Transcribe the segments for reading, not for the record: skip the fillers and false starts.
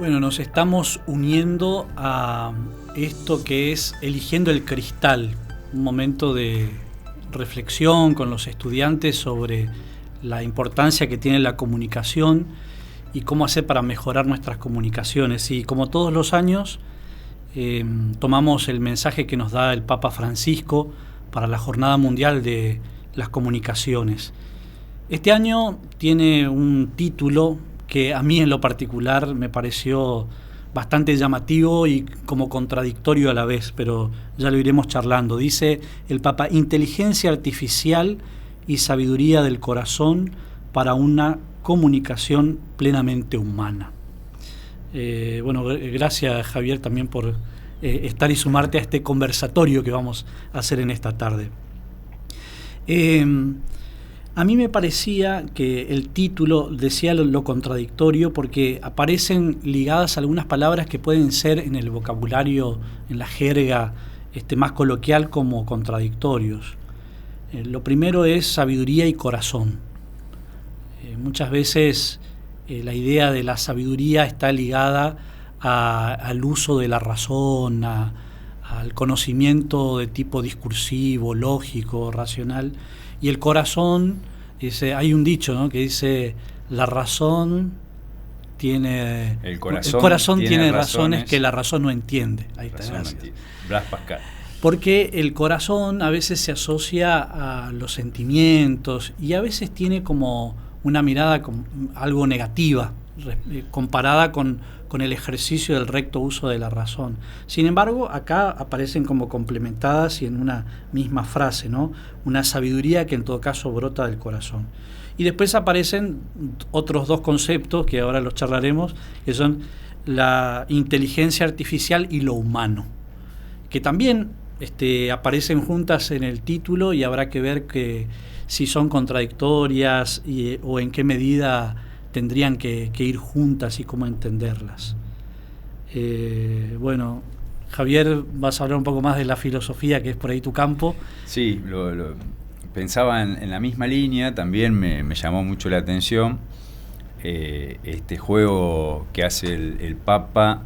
Bueno, nos estamos uniendo a esto que es Eligiendo el Cristal, un momento de reflexión con los estudiantes sobre la importancia que tiene la comunicación y cómo hacer para mejorar nuestras comunicaciones. Y como todos los años, tomamos el mensaje que nos da el Papa Francisco para la Jornada Mundial de las Comunicaciones. Este año tiene un título que a mí en lo particular me pareció bastante llamativo y como contradictorio a la vez, pero ya lo iremos charlando. Dice el Papa: inteligencia artificial y sabiduría del corazón para una comunicación plenamente humana. Bueno, gracias Javier también por estar y sumarte a este conversatorio que vamos a hacer en esta tarde. A mí me parecía que el título decía lo contradictorio porque aparecen ligadas algunas palabras que pueden ser en el vocabulario, en la jerga más coloquial, como contradictorios. Lo primero es sabiduría y corazón. Muchas veces la idea de la sabiduría está ligada al uso de la razón, al conocimiento de tipo discursivo, lógico, racional. Y el corazón, hay un dicho, ¿no?, que dice: la razón tiene... El corazón tiene razones que la razón no entiende. Ahí está, gracias. Blas Pascal. Porque el corazón a veces se asocia a los sentimientos y a veces tiene como una mirada algo negativa comparada con el ejercicio del recto uso de la razón. Sin embargo, acá aparecen como complementadas y en una misma frase, ¿no? Una sabiduría que en todo caso brota del corazón. Y después aparecen otros dos conceptos que ahora los charlaremos, que son la inteligencia artificial y lo humano, que también aparecen juntas en el título, y habrá que ver si son contradictorias o en qué medida tendrían que ir juntas y cómo entenderlas. Bueno, Javier, vas a hablar un poco más de la filosofía, que es por ahí tu campo. Sí, pensaba en la misma línea. También me llamó mucho la atención este juego que hace el Papa,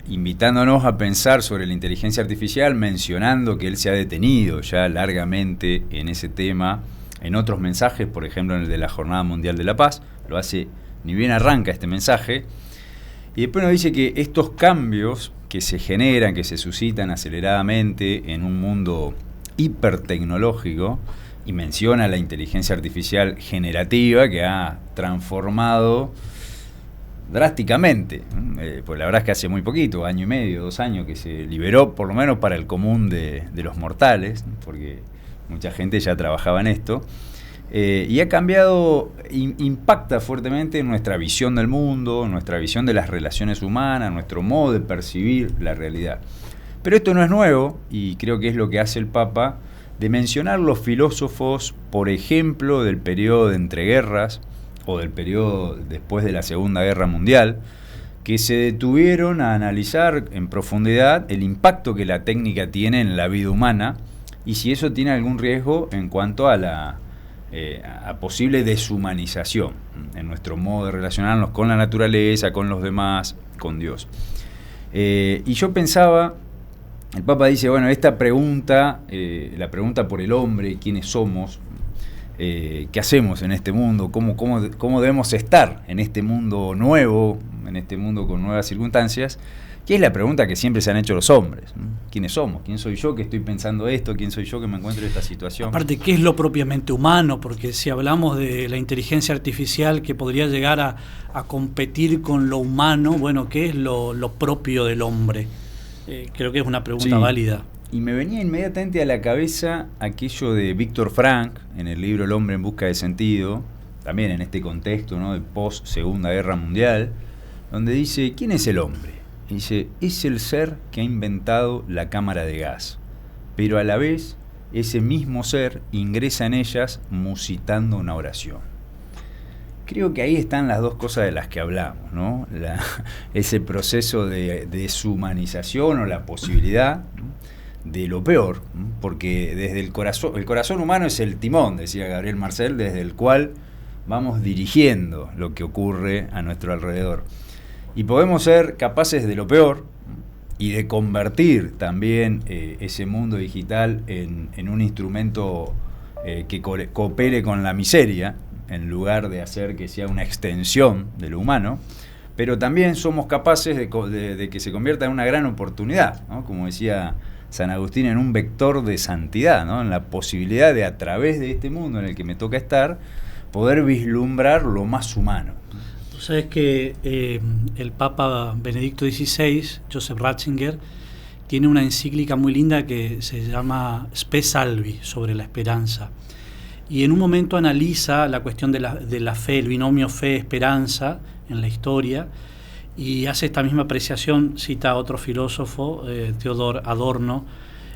invitándonos a pensar sobre la inteligencia artificial, mencionando que él se ha detenido ya largamente en ese tema en otros mensajes, por ejemplo en el de la Jornada Mundial de la Paz. Lo hace, ni bien arranca este mensaje, y después nos dice que estos cambios que se generan, que se suscitan aceleradamente en un mundo hipertecnológico, y menciona la inteligencia artificial generativa que ha transformado drásticamente, pues la verdad es que hace muy poquito, año y medio, 2 años, que se liberó, por lo menos para el común de los mortales, porque mucha gente ya trabajaba en esto, y ha cambiado, impacta fuertemente en nuestra visión del mundo, nuestra visión de las relaciones humanas, nuestro modo de percibir la realidad. Pero esto no es nuevo, y creo que es lo que hace el Papa, de mencionar los filósofos, por ejemplo, del periodo de entreguerras, o del periodo después de la Segunda Guerra Mundial, que se detuvieron a analizar en profundidad el impacto que la técnica tiene en la vida humana, y si eso tiene algún riesgo en cuanto a a posible deshumanización en nuestro modo de relacionarnos con la naturaleza, con los demás, con Dios. Y yo pensaba, el Papa dice, bueno, esta pregunta, la pregunta por el hombre, quiénes somos, qué hacemos en este mundo, cómo debemos estar en este mundo nuevo, en este mundo con nuevas circunstancias, que es la pregunta que siempre se han hecho los hombres, ¿no? ¿Quiénes somos? ¿Quién soy yo que estoy pensando esto? ¿Quién soy yo que me encuentro en esta situación? Aparte, ¿qué es lo propiamente humano? Porque si hablamos de la inteligencia artificial que podría llegar a competir con lo humano, bueno, ¿qué es lo propio del hombre? Creo que es una pregunta válida. Y me venía inmediatamente a la cabeza aquello de Víctor Frank, en el libro El hombre en busca de sentido, también en este contexto, ¿no?, de post-Segunda Guerra Mundial, donde dice, ¿quién es el hombre? Y dice, es el ser que ha inventado la cámara de gas, pero a la vez ese mismo ser ingresa en ellas musitando una oración. Creo que ahí están las dos cosas de las que hablamos, ¿no? Ese proceso de deshumanización o la posibilidad, ¿no?, de lo peor, ¿no?, porque desde el corazón humano es el timón, decía Gabriel Marcel, desde el cual vamos dirigiendo lo que ocurre a nuestro alrededor. Y podemos ser capaces de lo peor y de convertir también ese mundo digital en un instrumento que coopere con la miseria, en lugar de hacer que sea una extensión de lo humano. Pero también somos capaces de que se convierta en una gran oportunidad, ¿no? Como decía San Agustín, en un vector de santidad, ¿no? En la posibilidad de, a través de este mundo en el que me toca estar, poder vislumbrar lo más humano. Tú sabes que el Papa Benedicto XVI, Joseph Ratzinger, tiene una encíclica muy linda que se llama Spe Salvi, sobre la esperanza. Y en un momento analiza la cuestión de la fe, el binomio fe-esperanza en la historia, y hace esta misma apreciación, cita a otro filósofo, Theodor Adorno,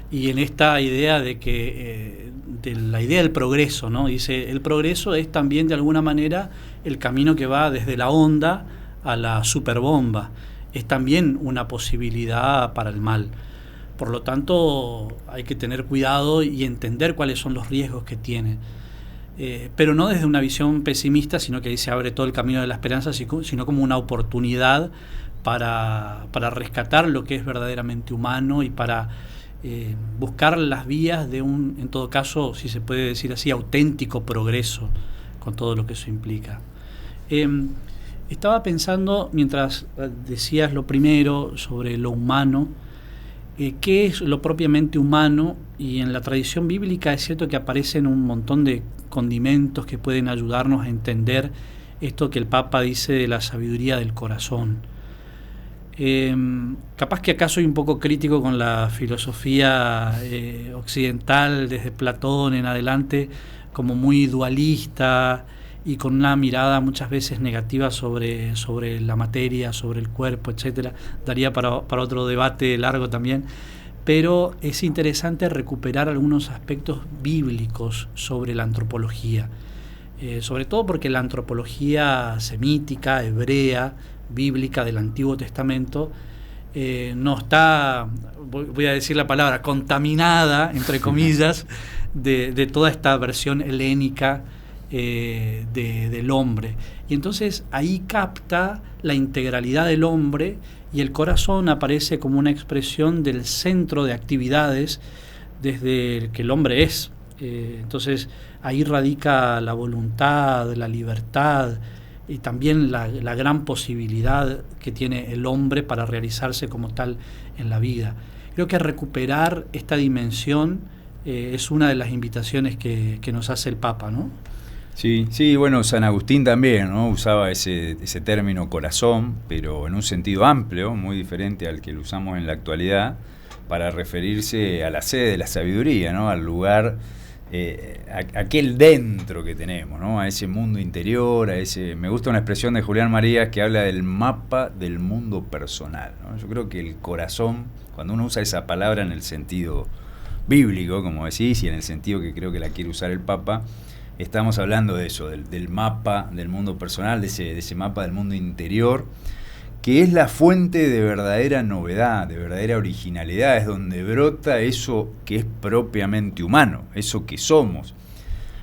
y en esta idea de la idea del progreso, ¿no? Dice, el progreso es también de alguna manera el camino que va desde la onda a la superbomba, es también una posibilidad para el mal. Por lo tanto, hay que tener cuidado y entender cuáles son los riesgos que tiene. Pero no desde una visión pesimista, sino que ahí se abre todo el camino de la esperanza, sino como una oportunidad para rescatar lo que es verdaderamente humano y para buscar las vías de un, en todo caso, si se puede decir así, auténtico progreso, con todo lo que eso implica. Estaba pensando, mientras decías lo primero sobre lo humano, qué es lo propiamente humano, y en la tradición bíblica es cierto que aparecen un montón de condimentos que pueden ayudarnos a entender esto que el Papa dice de la sabiduría del corazón. Capaz que acá soy un poco crítico con la filosofía occidental, desde Platón en adelante, como muy dualista y con una mirada muchas veces negativa sobre la materia, sobre el cuerpo, etcétera. Daría para otro debate largo también, pero es interesante recuperar algunos aspectos bíblicos sobre la antropología, sobre todo porque la antropología semítica, hebrea, bíblica del Antiguo Testamento no está, voy a decir la palabra, contaminada, entre comillas, de toda esta versión helénica del hombre. Y entonces ahí capta la integralidad del hombre, y el corazón aparece como una expresión del centro de actividades desde el que el hombre es. Entonces ahí radica la voluntad, la libertad y también la gran posibilidad que tiene el hombre para realizarse como tal en la vida. Creo que recuperar esta dimensión es una de las invitaciones que nos hace el Papa, ¿no? Sí, bueno, San Agustín también, ¿no? Usaba ese término corazón, pero en un sentido amplio, muy diferente al que lo usamos en la actualidad, para referirse a la sede de la sabiduría, ¿no? Al lugar, aquel dentro que tenemos, ¿no? A ese mundo interior, me gusta una expresión de Julián Marías que habla del mapa del mundo personal, ¿no? Yo creo que el corazón, cuando uno usa esa palabra en el sentido bíblico, como decís, y en el sentido que creo que la quiere usar el Papa, estamos hablando de eso, del mapa del mundo personal, de ese mapa del mundo interior, que es la fuente de verdadera novedad, de verdadera originalidad, es donde brota eso que es propiamente humano, eso que somos.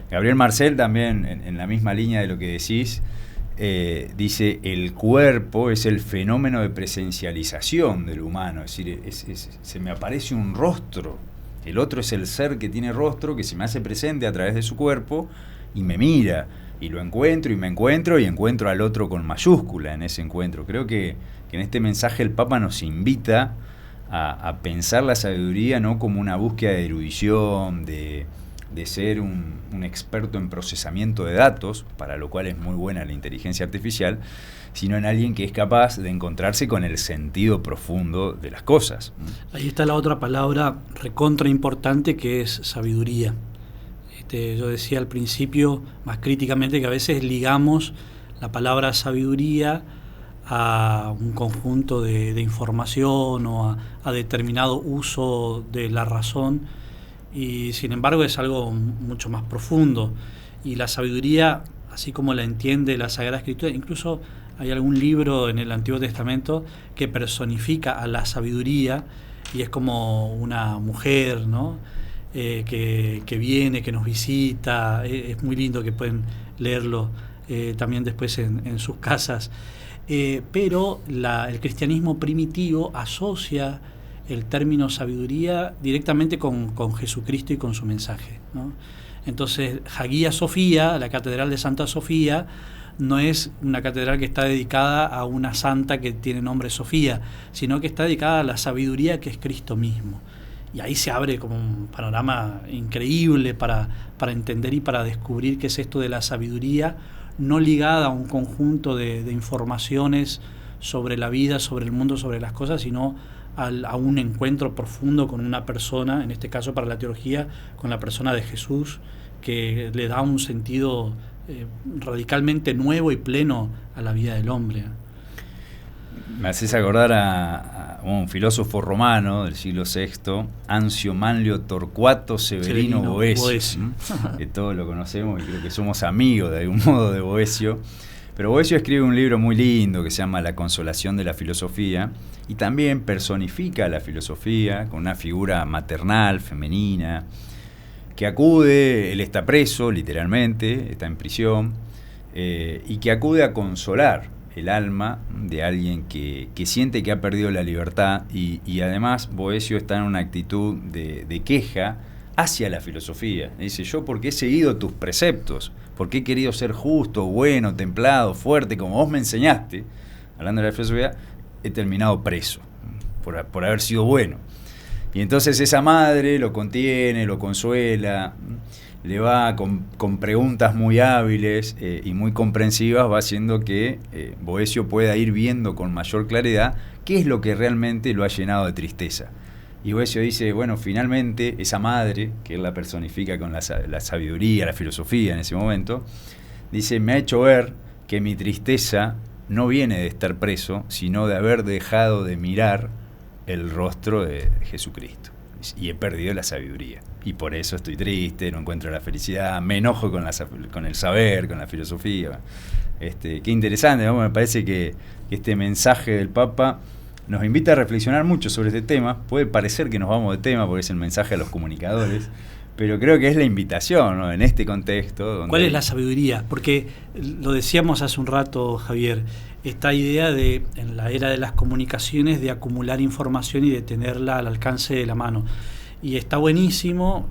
Gabriel Marcel también, en la misma línea de lo que decís, dice, el cuerpo es el fenómeno de presencialización del humano, es decir, se me aparece un rostro. El otro es el ser que tiene rostro, que se me hace presente a través de su cuerpo y me mira, y lo encuentro y me encuentro y encuentro al otro con mayúscula en ese encuentro. Creo que en este mensaje el Papa nos invita a pensar la sabiduría no como una búsqueda de erudición, de ser un experto en procesamiento de datos, para lo cual es muy buena la inteligencia artificial, sino en alguien que es capaz de encontrarse con el sentido profundo de las cosas. Ahí está la otra palabra recontra importante, que es sabiduría. Yo decía al principio, más críticamente, que a veces ligamos la palabra sabiduría a un conjunto de información o a determinado uso de la razón, y sin embargo es algo mucho más profundo. Y la sabiduría, así como la entiende la Sagrada Escritura, incluso hay algún libro en el Antiguo Testamento que personifica a la sabiduría, y es como una mujer, ¿no? Que viene, que nos visita. Es muy lindo, que pueden leerlo también después en sus casas. pero el cristianismo primitivo asocia el término sabiduría directamente con Jesucristo y con su mensaje, ¿no? Entonces, Hagia Sofía, la Catedral de Santa Sofía, no es una catedral que está dedicada a una santa que tiene nombre Sofía, sino que está dedicada a la sabiduría que es Cristo mismo. Y ahí se abre como un panorama increíble para entender y para descubrir qué es esto de la sabiduría, no ligada a un conjunto de informaciones sobre la vida, sobre el mundo, sobre las cosas, sino a un encuentro profundo con una persona, en este caso para la teología, con la persona de Jesús, que le da un sentido radicalmente nuevo y pleno a la vida del hombre. Me haces acordar a un filósofo romano del siglo VI, Ancio Manlio Torcuato Severino Boecio. Que todos lo conocemos y creo que somos amigos de algún modo de Boecio. Pero Boecio escribe un libro muy lindo que se llama La consolación de la filosofía, y también personifica la filosofía con una figura maternal, femenina, que acude, él está preso literalmente, está en prisión, y que acude a consolar el alma de alguien que siente que ha perdido la libertad, y además Boecio está en una actitud de queja hacia la filosofía. Dice: yo porque he seguido tus preceptos, porque he querido ser justo, bueno, templado, fuerte, como vos me enseñaste, hablando de la filosofía, he terminado preso por haber sido bueno. Y entonces esa madre lo contiene, lo consuela, le va con preguntas muy hábiles y muy comprensivas, va haciendo que Boecio pueda ir viendo con mayor claridad qué es lo que realmente lo ha llenado de tristeza. Y Boecio dice: bueno, finalmente esa madre, que él la personifica con la sabiduría, la filosofía en ese momento, dice: me ha hecho ver que mi tristeza no viene de estar preso, sino de haber dejado de mirar el rostro de Jesucristo. Y he perdido la sabiduría. Y por eso estoy triste, no encuentro la felicidad, me enojo con el saber, con la filosofía. Qué interesante, ¿no? Me parece que este mensaje del Papa nos invita a reflexionar mucho sobre este tema. Puede parecer que nos vamos de tema porque es el mensaje a los comunicadores, pero creo que es la invitación, ¿no? En este contexto. Donde ¿cuál es la sabiduría? Porque lo decíamos hace un rato, Javier, esta idea de, en la era de las comunicaciones, de acumular información y de tenerla al alcance de la mano. Y está buenísimo,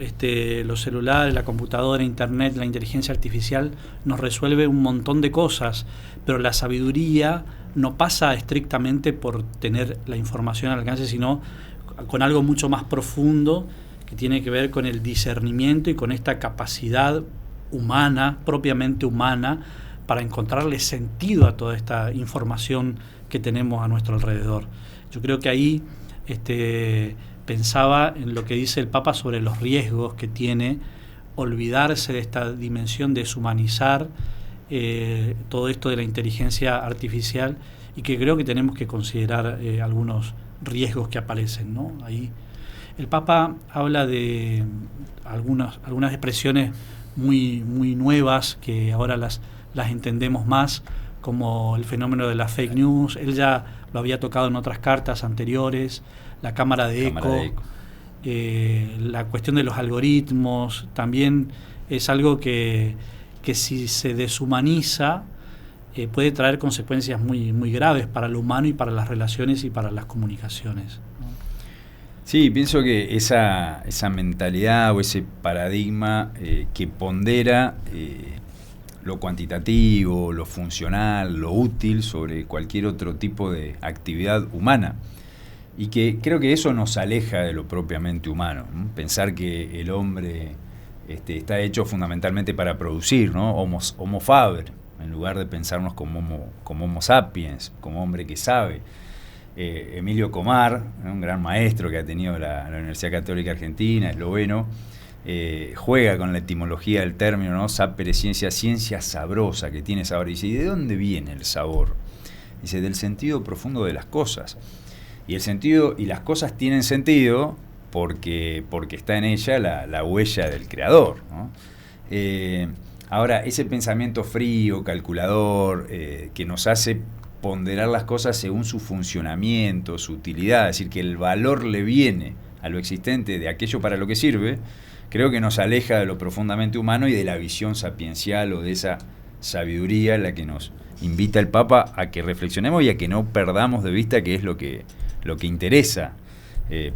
los celulares, la computadora, internet, la inteligencia artificial nos resuelve un montón de cosas, pero la sabiduría no pasa estrictamente por tener la información al alcance, sino con algo mucho más profundo que tiene que ver con el discernimiento y con esta capacidad humana, propiamente humana, para encontrarle sentido a toda esta información que tenemos a nuestro alrededor. Yo creo que ahí pensaba en lo que dice el Papa sobre los riesgos que tiene olvidarse de esta dimensión, deshumanizar todo esto de la inteligencia artificial, y que creo que tenemos que considerar algunos riesgos que aparecen, ¿no? Ahí el Papa habla de algunas expresiones muy, muy nuevas que ahora las entendemos más, como el fenómeno de la fake news. Él ya lo había tocado en otras cartas anteriores, la cámara de eco. La cuestión de los algoritmos también es algo que si se deshumaniza puede traer consecuencias muy, muy graves para lo humano y para las relaciones y para las comunicaciones, ¿no? Sí, pienso que esa mentalidad o ese paradigma que pondera lo cuantitativo, lo funcional, lo útil sobre cualquier otro tipo de actividad humana, y que creo que eso nos aleja de lo propiamente humano, ¿no? Pensar que el hombre está hecho fundamentalmente para producir, ¿no? Homo faber, en lugar de pensarnos como homo sapiens, como hombre que sabe. Emilio Comar, ¿no? Un gran maestro que ha tenido la Universidad Católica Argentina, esloveno, juega con la etimología del término, ¿no? Sapere ciencia, ciencia sabrosa, que tiene sabor. Y dice: ¿y de dónde viene el sabor? Dice: del sentido profundo de las cosas. Y el sentido y las cosas tienen sentido porque está en ella la huella del creador, ¿no? Ahora, ese pensamiento frío, calculador, que nos hace ponderar las cosas según su funcionamiento, su utilidad, es decir, que el valor le viene a lo existente de aquello para lo que sirve, creo que nos aleja de lo profundamente humano y de la visión sapiencial o de esa sabiduría en la que nos invita el Papa a que reflexionemos y a que no perdamos de vista qué es lo que interesa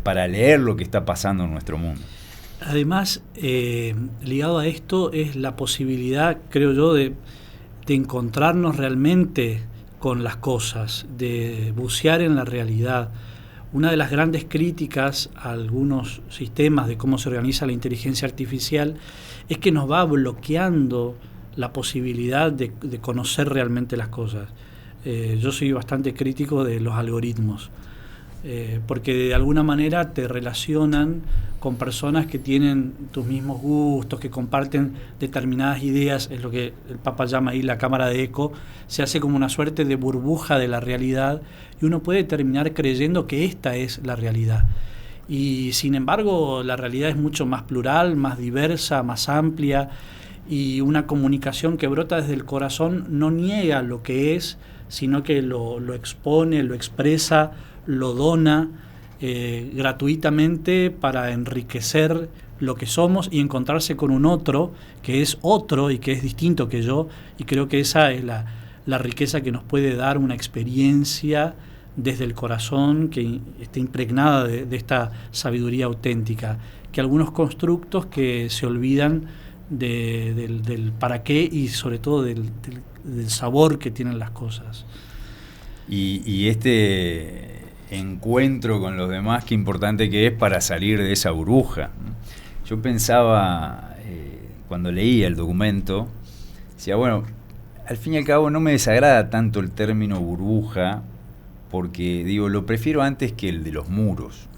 para leer lo que está pasando en nuestro mundo. Además, ligado a esto es la posibilidad, creo yo, de encontrarnos realmente con las cosas, de bucear en la realidad. Una de las grandes críticas a algunos sistemas de cómo se organiza la inteligencia artificial es que nos va bloqueando la posibilidad de conocer realmente las cosas. Yo soy bastante crítico de los algoritmos, porque de alguna manera te relacionan con personas que tienen tus mismos gustos, que comparten determinadas ideas, es lo que el Papa llama ahí la cámara de eco, se hace como una suerte de burbuja de la realidad y uno puede terminar creyendo que esta es la realidad. Y sin embargo la realidad es mucho más plural, más diversa, más amplia, y una comunicación que brota desde el corazón no niega lo que es, sino que lo expone, lo expresa, lo dona gratuitamente para enriquecer lo que somos y encontrarse con un otro que es otro y que es distinto que yo, y creo que esa es la riqueza que nos puede dar una experiencia desde el corazón que esté impregnada de esta sabiduría auténtica, que algunos constructos que se olvidan del para qué y sobre todo del sabor que tienen las cosas. Y este encuentro con los demás, qué importante que es para salir de esa burbuja. Yo pensaba, cuando leía el documento, decía, bueno, al fin y al cabo no me desagrada tanto el término burbuja, porque digo, lo prefiero antes que el de los muros.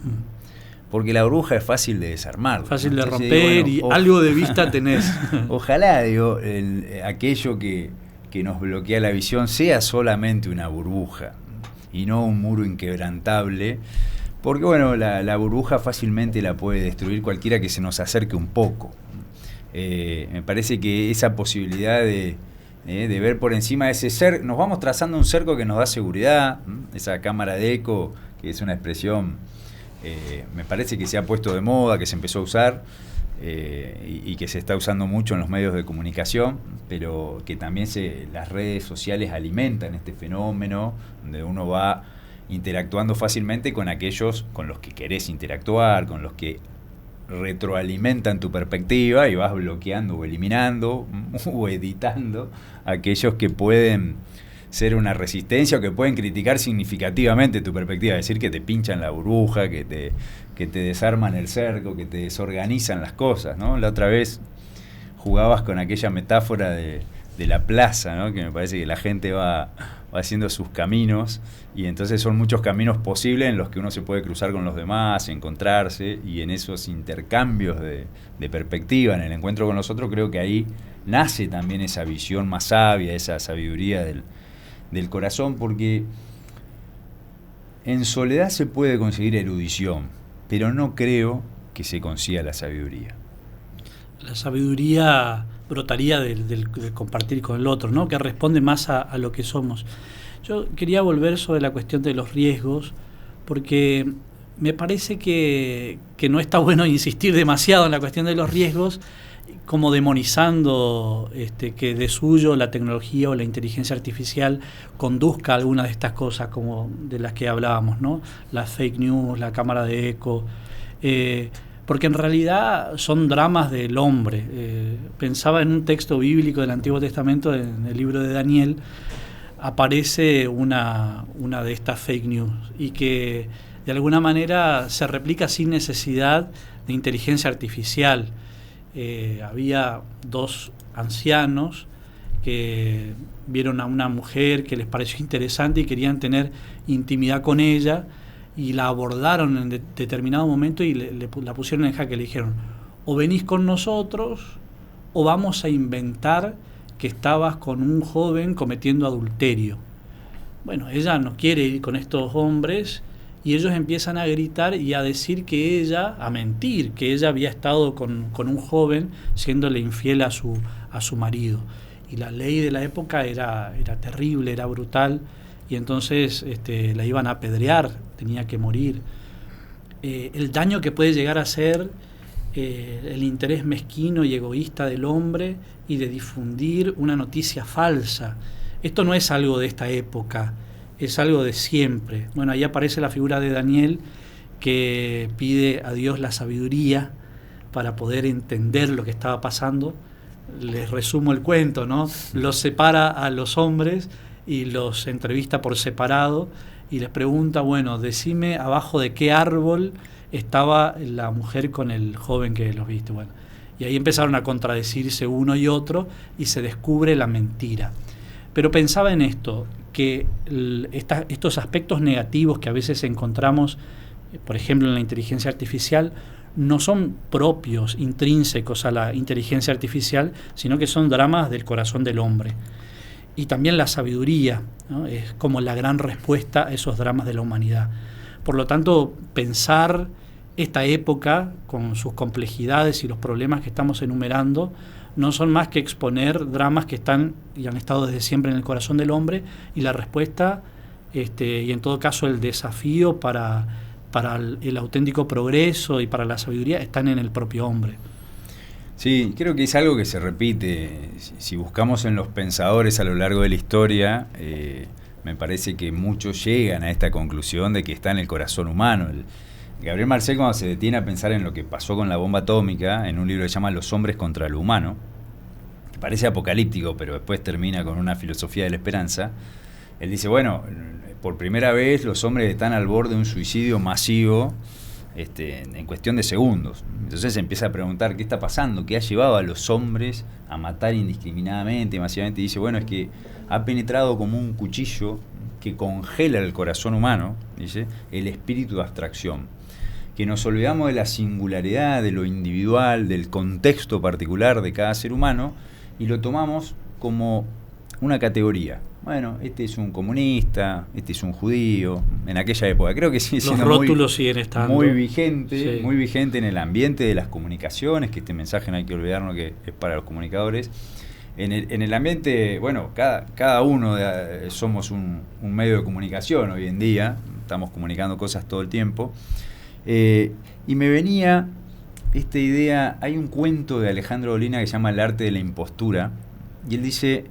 Porque la burbuja es fácil de desarmar. Fácil de romper, digo, bueno, y algo de vista tenés. Ojalá, digo, aquello que nos bloquea la visión sea solamente una burbuja y no un muro inquebrantable, porque bueno, la burbuja fácilmente la puede destruir cualquiera que se nos acerque un poco. Me parece que esa posibilidad de ver por encima de ese cerco, nos vamos trazando un cerco que nos da seguridad, esa cámara de eco, que es una expresión, me parece que se ha puesto de moda, que se empezó a usar, y que se está usando mucho en los medios de comunicación, pero que también las redes sociales alimentan este fenómeno, donde uno va interactuando fácilmente con aquellos con los que querés interactuar, con los que retroalimentan tu perspectiva, y vas bloqueando o eliminando o editando aquellos que pueden ser una resistencia o que pueden criticar significativamente tu perspectiva, es decir, que te pinchan la burbuja, que te desarman el cerco, que te desorganizan las cosas, ¿no? La otra vez jugabas con aquella metáfora de la plaza, ¿no? Que me parece que la gente va haciendo sus caminos, y entonces son muchos caminos posibles en los que uno se puede cruzar con los demás, encontrarse, y en esos intercambios de perspectiva, en el encuentro con los otros, creo que ahí nace también esa visión más sabia, esa sabiduría del corazón, porque en soledad se puede conseguir erudición, pero no creo que se consiga la sabiduría. La sabiduría brotaría del compartir con el otro, ¿no? Que responde más a lo que somos. Yo quería volver sobre la cuestión de los riesgos, porque me parece que no está bueno insistir demasiado en la cuestión de los riesgos, como demonizando que de suyo la tecnología o la inteligencia artificial conduzca a alguna de estas cosas como de las que hablábamos, ¿no? Las fake news, la cámara de eco, porque en realidad son dramas del hombre. Pensaba en un texto bíblico del Antiguo Testamento, en el libro de Daniel, aparece una de estas fake news y que de alguna manera se replica sin necesidad de inteligencia artificial. Había dos ancianos que vieron a una mujer que les pareció interesante y querían tener intimidad con ella, y la abordaron en determinado momento y la pusieron en jaque. Le dijeron: o venís con nosotros o vamos a inventar que estabas con un joven cometiendo adulterio. Bueno, ella no quiere ir con estos hombres, y ellos empiezan a gritar y a decir que ella, a mentir, que ella había estado con un joven siéndole infiel a su marido. Y la ley de la época era terrible, era brutal, y entonces la iban a apedrear, tenía que morir. El daño que puede llegar a ser el interés mezquino y egoísta del hombre y de difundir una noticia falsa. esto no es algo de esta época, es algo de siempre. Bueno, ahí aparece la figura de Daniel, que pide a Dios la sabiduría para poder entender lo que estaba pasando. Les resumo el cuento, ¿no? Los separa a los hombres y los entrevista por separado y les pregunta, bueno, decime abajo de qué árbol estaba la mujer con el joven que los viste. Bueno, y ahí empezaron a contradecirse uno y otro y se descubre la mentira. Pero pensaba en esto, que estos aspectos negativos que a veces encontramos, por ejemplo, en la inteligencia artificial, no son propios, intrínsecos a la inteligencia artificial, sino que son dramas del corazón del hombre. Y también la sabiduría, ¿no? Es como la gran respuesta a esos dramas de la humanidad. Por lo tanto, pensar esta época con sus complejidades y los problemas que estamos enumerando no son más que exponer dramas que están y han estado desde siempre en el corazón del hombre, y la respuesta, y en todo caso el desafío para el auténtico progreso y para la sabiduría están en el propio hombre. Sí, creo que es algo que se repite. Si buscamos en los pensadores a lo largo de la historia, me parece que muchos llegan a esta conclusión de que está en el corazón humano. Gabriel Marcel, cuando se detiene a pensar en lo que pasó con la bomba atómica, en un libro que se llama Los hombres contra lo humano, que parece apocalíptico, pero después termina con una filosofía de la esperanza, él dice, bueno, por primera vez los hombres están al borde de un suicidio masivo, en cuestión de segundos. Entonces se empieza a preguntar qué está pasando, qué ha llevado a los hombres a matar indiscriminadamente, masivamente. Y dice, bueno, es que ha penetrado como un cuchillo que congela el corazón humano, dice, el espíritu de abstracción. Que nos olvidamos de la singularidad, de lo individual, del contexto particular de cada ser humano, y lo tomamos como una categoría. Bueno, este es un comunista, este es un judío, en aquella época. Creo que sigue siendo los rótulos siguen estando muy vigente, sí, muy vigente en el ambiente de las comunicaciones, que este mensaje no hay que olvidarnos que es para los comunicadores. En el ambiente, bueno, cada uno somos un medio de comunicación hoy en día, estamos comunicando cosas todo el tiempo. Y me venía esta idea, hay un cuento de Alejandro Dolina que se llama El arte de la impostura, y él dice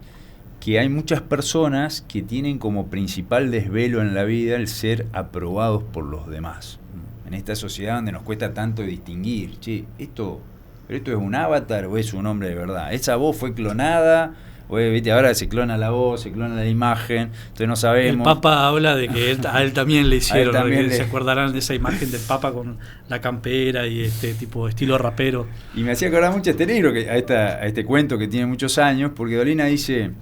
que hay muchas personas que tienen como principal desvelo en la vida el ser aprobados por los demás. En esta sociedad donde nos cuesta tanto distinguir, che, ¿esto es un avatar o es un hombre de verdad? ¿Esa voz fue clonada? O, ¿viste? Ahora se clona la voz, se clona la imagen, entonces no sabemos. El Papa habla de que a él también le hicieron, también se acordarán de esa imagen del Papa con la campera y tipo estilo rapero. Y me hacía acordar mucho este libro, a este cuento que tiene muchos años, porque Dolina dice,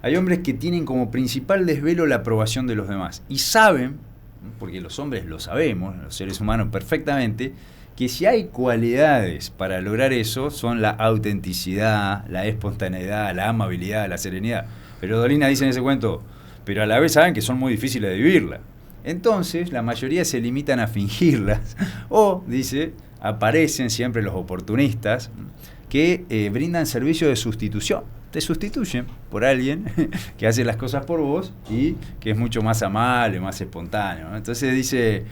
hay hombres que tienen como principal desvelo la aprobación de los demás, y saben, porque los hombres lo sabemos, los seres humanos perfectamente, que si hay cualidades para lograr eso, son la autenticidad, la espontaneidad, la amabilidad, la serenidad. Pero Dolina dice en ese cuento, pero a la vez saben que son muy difíciles de vivirla. Entonces, la mayoría se limitan a fingirlas, o, dice, aparecen siempre los oportunistas que brindan servicio de sustitución. Te sustituyen por alguien que hace las cosas por vos y que es mucho más amable, más espontáneo, ¿no? Entonces dice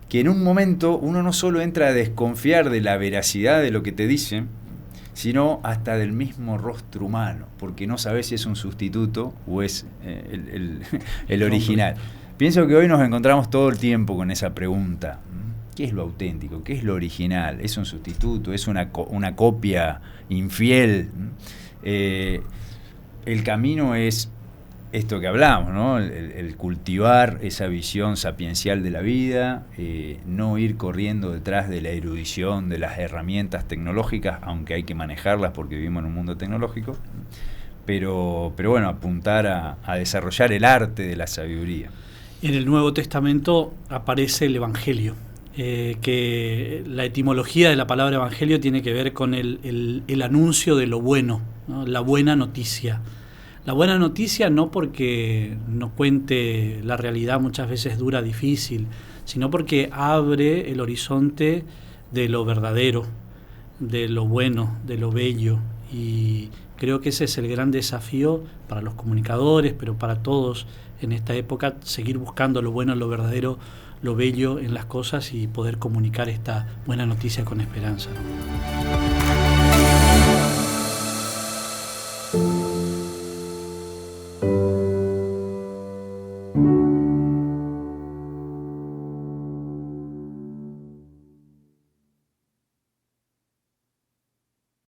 que en un momento uno no solo entra a desconfiar de la veracidad de lo que te dicen, sino hasta del mismo rostro humano, porque no sabes si es un sustituto o es el original. Pienso que hoy nos encontramos todo el tiempo con esa pregunta. ¿Qué es lo auténtico? ¿Qué es lo original? ¿Es un sustituto? ¿Es una copia infiel? El camino es esto que hablamos, ¿no? El cultivar esa visión sapiencial de la vida, no ir corriendo detrás de la erudición de las herramientas tecnológicas, aunque hay que manejarlas porque vivimos en un mundo tecnológico, pero bueno, apuntar a desarrollar el arte de la sabiduría. En el Nuevo Testamento aparece el Evangelio, que la etimología de la palabra Evangelio tiene que ver con el anuncio de lo bueno, ¿no? La buena noticia. La buena noticia no porque no cuente la realidad muchas veces dura, difícil, sino porque abre el horizonte de lo verdadero, de lo bueno, de lo bello. Y creo que ese es el gran desafío para los comunicadores, pero para todos en esta época, seguir buscando lo bueno, lo verdadero, lo bello en las cosas y poder comunicar esta buena noticia con esperanza, ¿no?